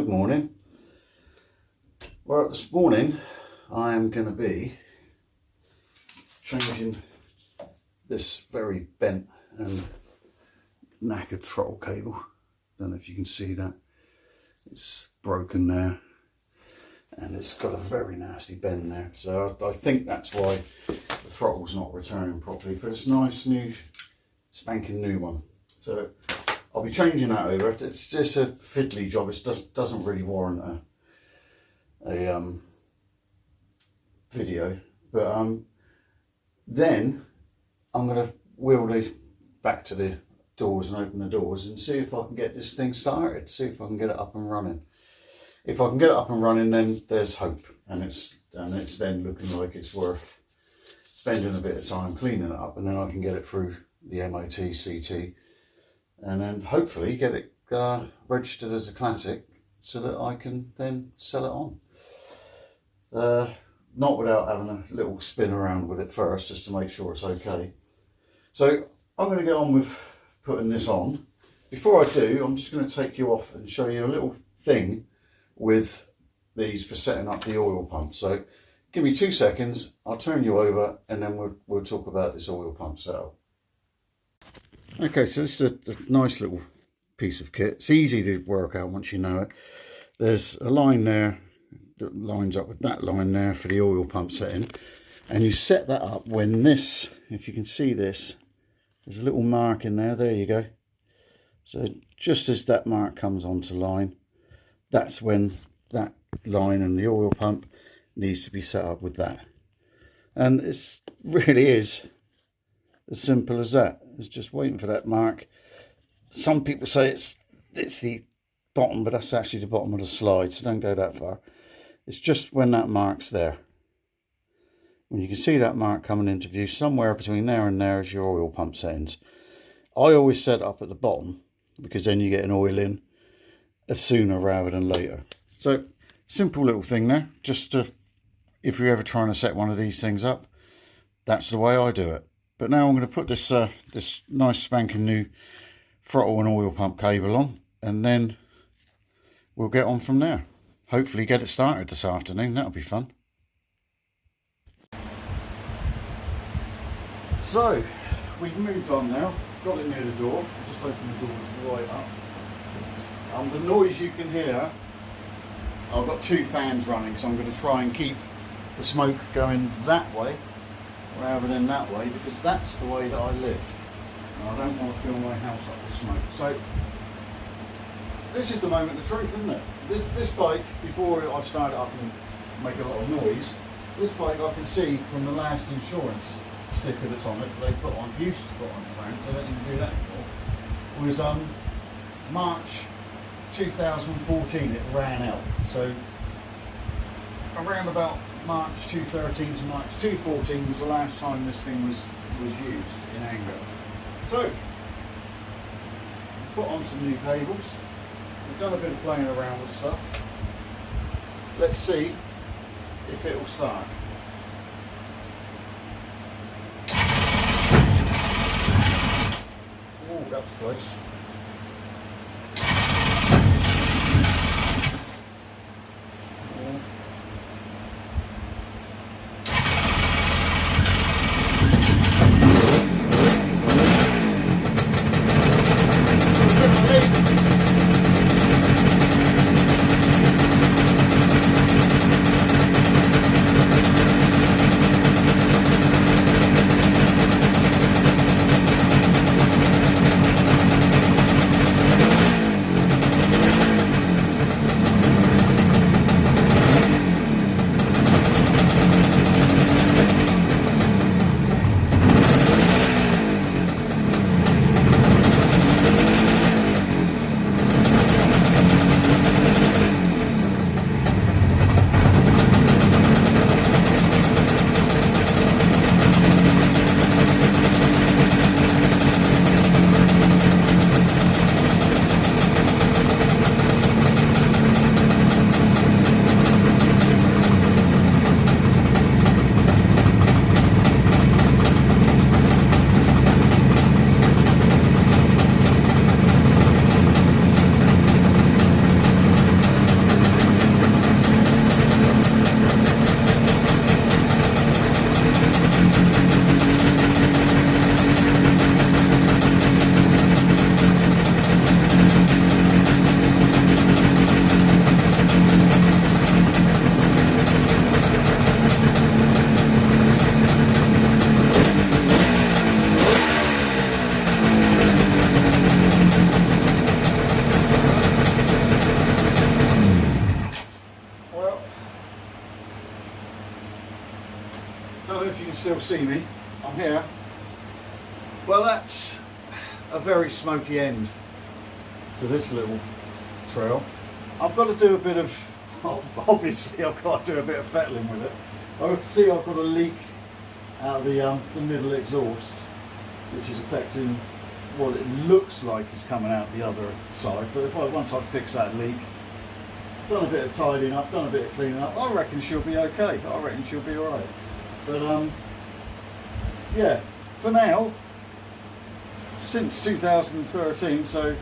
Good morning. Well, this morning I am going to be changing this very bent and knackered throttle cable. Don't know if you can see that. It's broken there and it's got a very nasty bend there. So I think that's why the throttle's not returning properly for this nice new spanking new one. So I'll be changing that over. It's just a fiddly job. It doesn't really warrant a video. But then I'm going to wheel back to the doors and open the doors and see if I can get this thing started. See if I can get it up and running. If I can get it up and running, then there's hope, and it's then looking like it's worth spending a bit of time cleaning it up, and then I can get it through the MOT, CT, and then hopefully get it registered as a classic so that I can then sell it on. Not without having a little spin around with it first, just to make sure it's okay. So I'm going to get on with putting this on. Before I do, I'm just going to take you off and show you a little thing with these for setting up the oil pump. So give me 2 seconds, I'll turn you over and then we'll talk about this oil pump setup. Okay, so this is a nice little piece of kit. It's easy to work out once you know it. There's a line there that lines up with that line there for the oil pump setting, and you set that up when this, if you can see this, there's a little mark in there. There you go. So just as that mark comes onto line, that's when that line and the oil pump needs to be set up with that. And it really is as simple as that. It's just waiting for that mark. Some people say it's the bottom, but that's actually the bottom of the slide, so don't go that far. It's just when that mark's there. When you can see that mark coming into view, somewhere between there and there is your oil pump settings. I always set it up at the bottom because then you get an oil in sooner rather than later. So simple little thing there, just to, if you're ever trying to set one of these things up, that's the way I do it. But now I'm going to put this this nice spanking new throttle and oil pump cable on, and then we'll get on from there. Hopefully get it started this afternoon. That'll be fun. So we've moved on now, got it near the door, just open the doors right up. The noise you can hear, I've got 2 fans running, so I'm going to try and keep the smoke going that way rather than that way, because that's the way that I live and I don't want to fill my house up with smoke. So this is the moment of truth, isn't it? This bike, before I start it up and make a lot of noise, this bike I can see from the last insurance sticker that's on it, they used to put on France, I don't even do that anymore, was March 2014 it ran out. So around about March 2013 to March 2014 was the last time this thing was used in anger. So put on some new cables. We've done a bit of playing around with stuff. Let's see if it will start. Oh, that was close. still see me. I'm here. Well, that's a very smoky end to this little trail. I've got to do a bit of, obviously I've got to do a bit of fettling with it. I see I've got a leak out of the middle exhaust, which is affecting what it looks like is coming out the other side. But once I fix that leak, done a bit of tidying up, done a bit of cleaning up, I reckon she'll be okay. I reckon she'll be alright. But yeah, for now, since 2013, so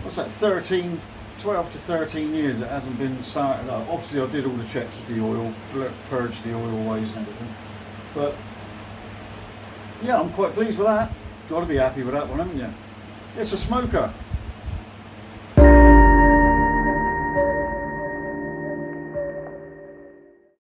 what's that, 12 to 13 years it hasn't been started up. Obviously I did all the checks with the oil, purged the oil ways and everything. But yeah, I'm quite pleased with that. Got to be happy with that one, haven't you? It's a smoker.